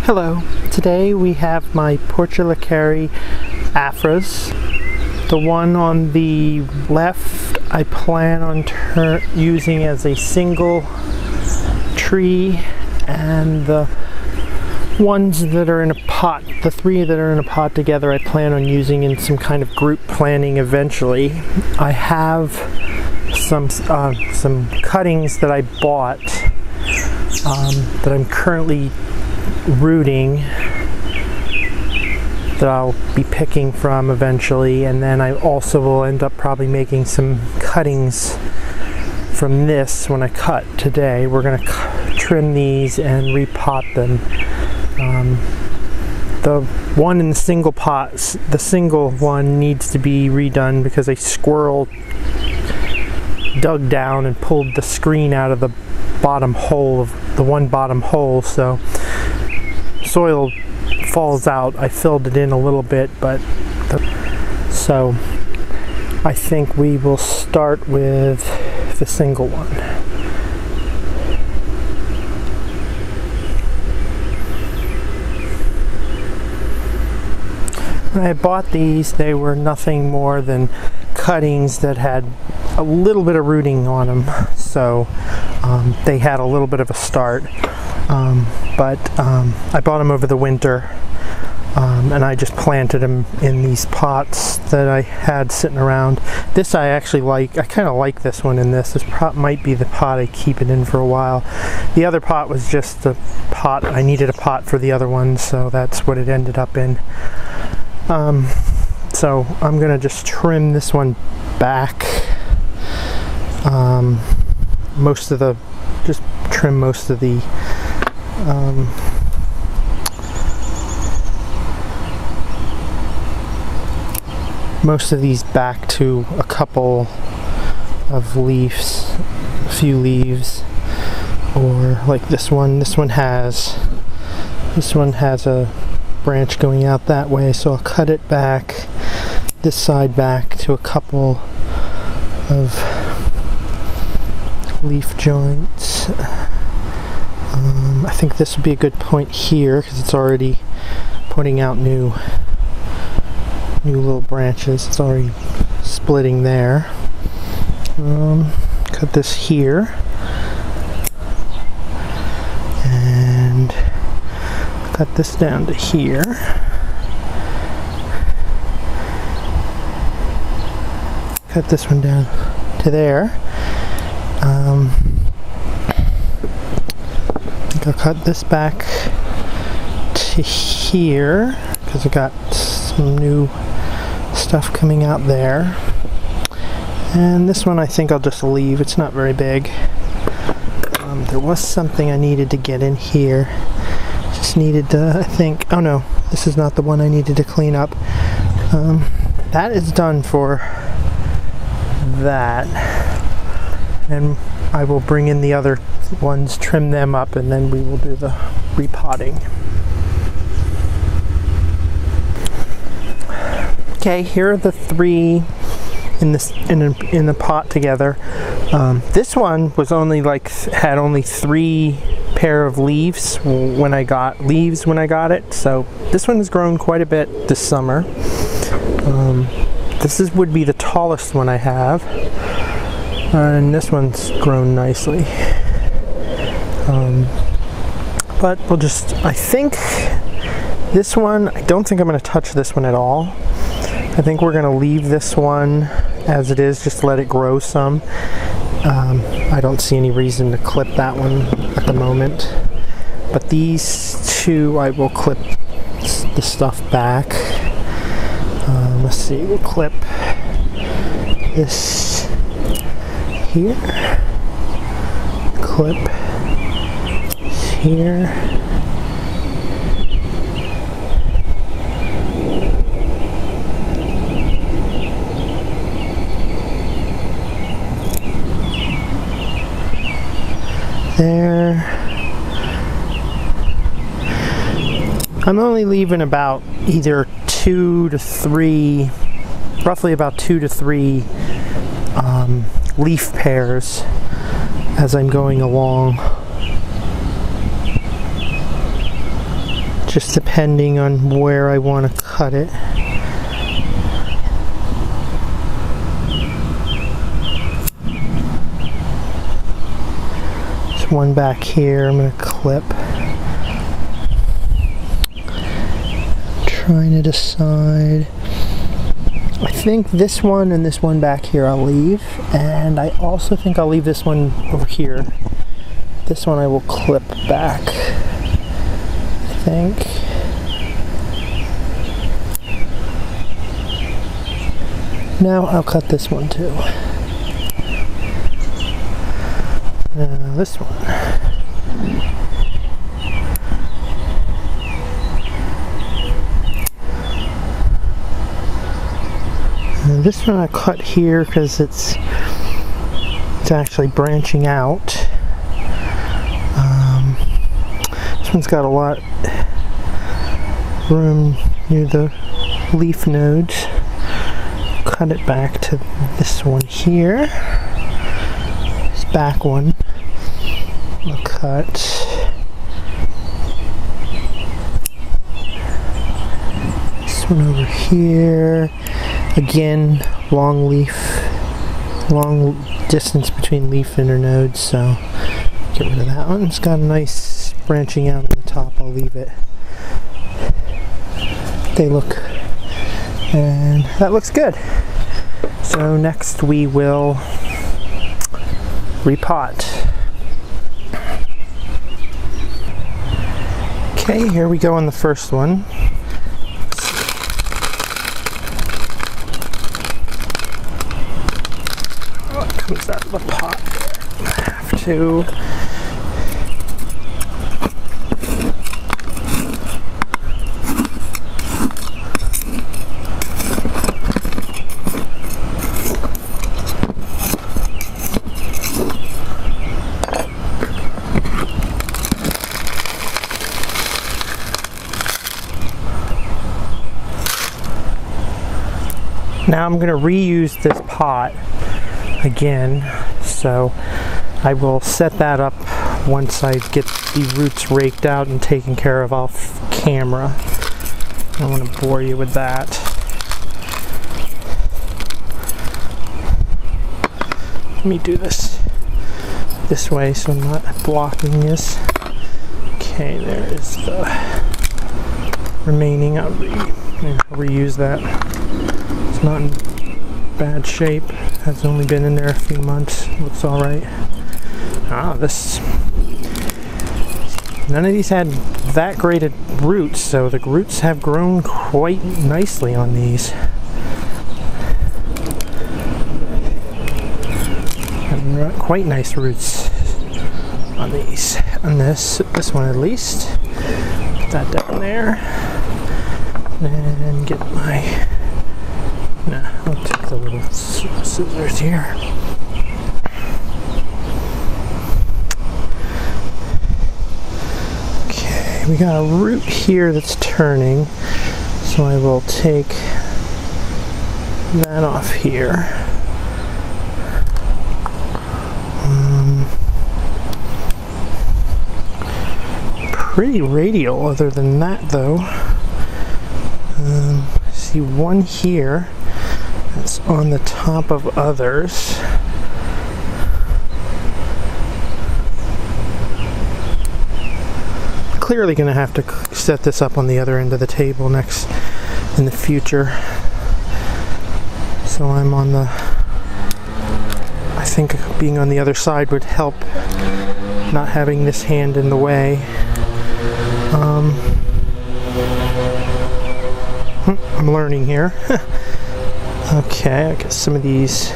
Hello, today we have my Portulacaria afras. The one on the left I plan on using as a single tree, and the ones that are in a pot, the three that are in a pot together, I plan on using in some kind of group planting eventually. I have some cuttings that I bought that I'm currently rooting that I'll be picking from eventually, and then I also will end up probably making some cuttings from this when I cut today. We're going to trim these and repot them. The one in the single pot, the single one needs to be redone because a squirrel dug down and pulled the screen out of the bottom hole of the one bottom hole, so soil falls out. I filled it in a little bit, but so I think we will start with the single one. When I bought these, they were nothing more than cuttings that had a little bit of rooting on them, so they had a little bit of a start. But I bought them over the winter, and I just planted them in these pots that I had sitting around. This I actually like. I kind of like this one in this. This might be the pot I keep it in for a while. The other pot was just a pot. I needed a pot for the other one, so that's what it ended up in. So I'm gonna just trim this one back. Just trim most of the most of these back to a couple of leaves, a few leaves, or like this one. This one has a branch going out that way, so I'll cut it back, this side back to a couple of leaf joints. I think this would be a good point here because it's already putting out new little branches. It's already splitting there. Cut this here and cut this down to here. Cut this one down to there. I'll cut this back to here because I got some new stuff coming out there. And this one I think I'll just leave. It's not very big. There was something I needed to get in here. Just needed to, I think, oh no, this is not the one I needed to clean up. That is done for that. And I will bring in the other ones, trim them up, and then we will do the repotting. Okay, here are the three in the pot together. This one was only had only 3 pair of leaves when I got it. So this one has grown quite a bit this summer. This would be the tallest one I have. And this one's grown nicely. But we'll just, I think this one, I don't think I'm going to touch this one at all. I think we're going to leave this one as it is, just let it grow some. I don't see any reason to clip that one at the moment. But these two, I will clip the stuff back. Let's see, we'll clip this here, clip here, there. I'm only leaving about either 2 to 3, roughly about 2 to 3 leaf pairs as I'm going along. just depending on where I want to cut it. There's one back here I'm going to clip. Trying to decide. I think this one and this one back here I'll leave, and I also think I'll leave this one over here. This one I will clip back, I think. Now I'll cut this one too. Now this one. And this one I cut here because it's actually branching out. This one's got a lot room near the leaf nodes. Cut it back to this one here. This back one I'll cut. This one over here. Again, long distance between leaf internodes, so get rid of that one. It's got a nice branching out on the top. I'll leave it. They look, and that looks good. So next we will repot. Okay, here we go on the first one. Comes out of the pot. I have to. Now I'm going to reuse this pot again, so I will set that up once I get the roots raked out and taken care of off camera. I don't want to bore you with that. Let me do this way so I'm not blocking this. Okay, there is the remaining. I'll reuse that. It's not in bad shape. Has only been in there a few months. Looks all right. None of these had that great roots, so the roots have grown quite nicely on these. And quite nice roots on these. On this one at least. Put that down there. And get my. I'll take the little scissors here. Okay, we got a root here that's turning, so I will take that off here. Pretty radial other than that though. See one here. It's on the top of others. Clearly going to have to set this up on the other end of the table next in the future. So I'm on the. I think being on the other side would help, not having this hand in the way. I'm learning here. Okay, I got some of these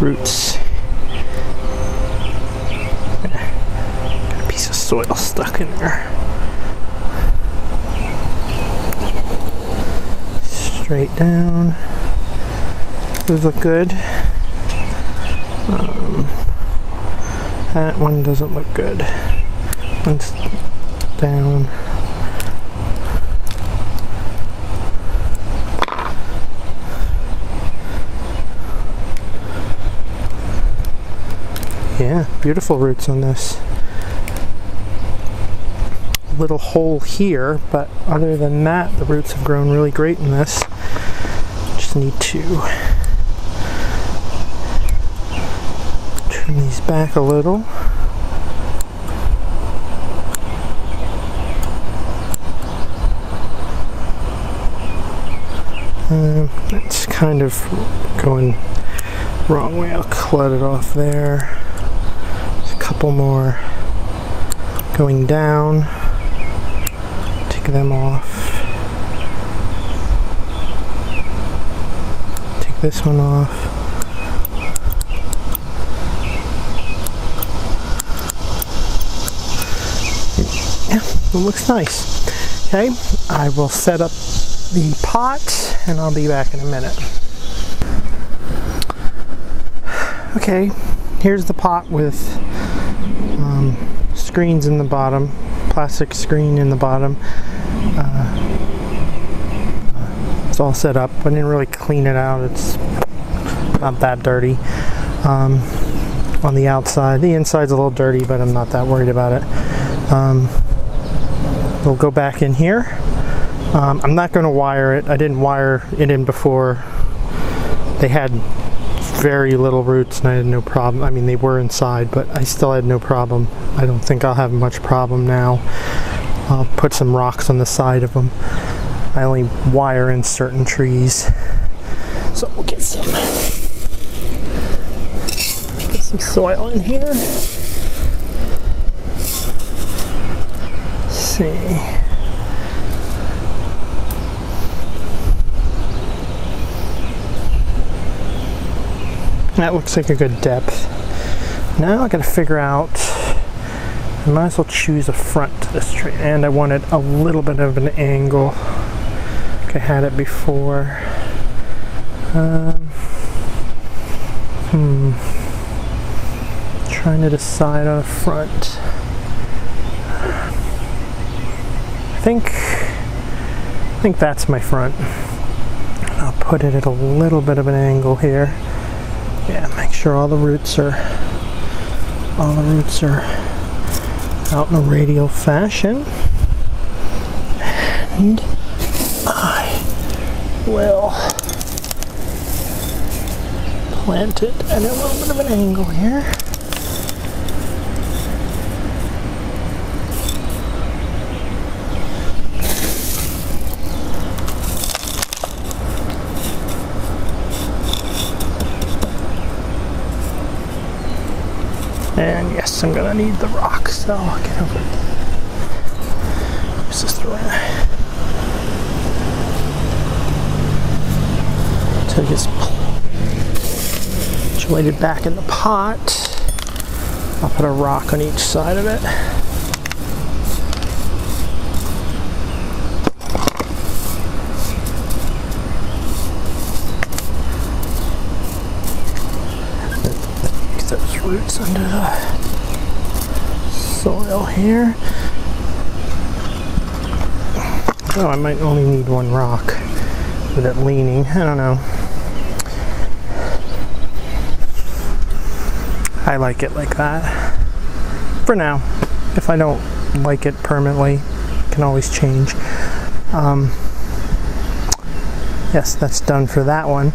roots. Got a piece of soil stuck in there. Straight down. Those look good. That one doesn't look good. One's down. Yeah, beautiful roots on this. little hole here, but other than that, the roots have grown really great in this. Just need to trim these back a little. It's kind of going wrong way. I'll cut it off there. There's a couple more going down. Take them off. Take this one off. Yeah, it looks nice. Okay, I will set up the pot and I'll be back in a minute. Okay, here's the pot with screens in the bottom, plastic screen in the bottom. It's all set up. I didn't really clean it out. It's not that dirty. On the outside, the inside's a little dirty, but I'm not that worried about it. We'll go back in here. I'm not going to wire it. I didn't wire it in before. They had very little roots and I had no problem. I mean, they were inside, but I still had no problem. I don't think I'll have much problem now. I'll put some rocks on the side of them. I only wire in certain trees. So we'll get some soil in here. Let's see. That looks like a good depth. Now I gotta figure out, I might as well choose a front to this tree, and I wanted a little bit of an angle. Like I had it before. Trying to decide on a front. I think that's my front. I'll put it at a little bit of an angle here. Yeah, make sure all the roots are out in a radial fashion. And I will plant it at a little bit of an angle here. And yes, I'm gonna need the rock, so I'll get over it. Just throw it. Until it gets situated back in the pot. I'll put a rock on each side of it. Those roots under the soil here. Oh, I might only need one rock with it leaning. I don't know. I like it like that for now. If I don't like it permanently, I can always change. Yes, that's done for that one.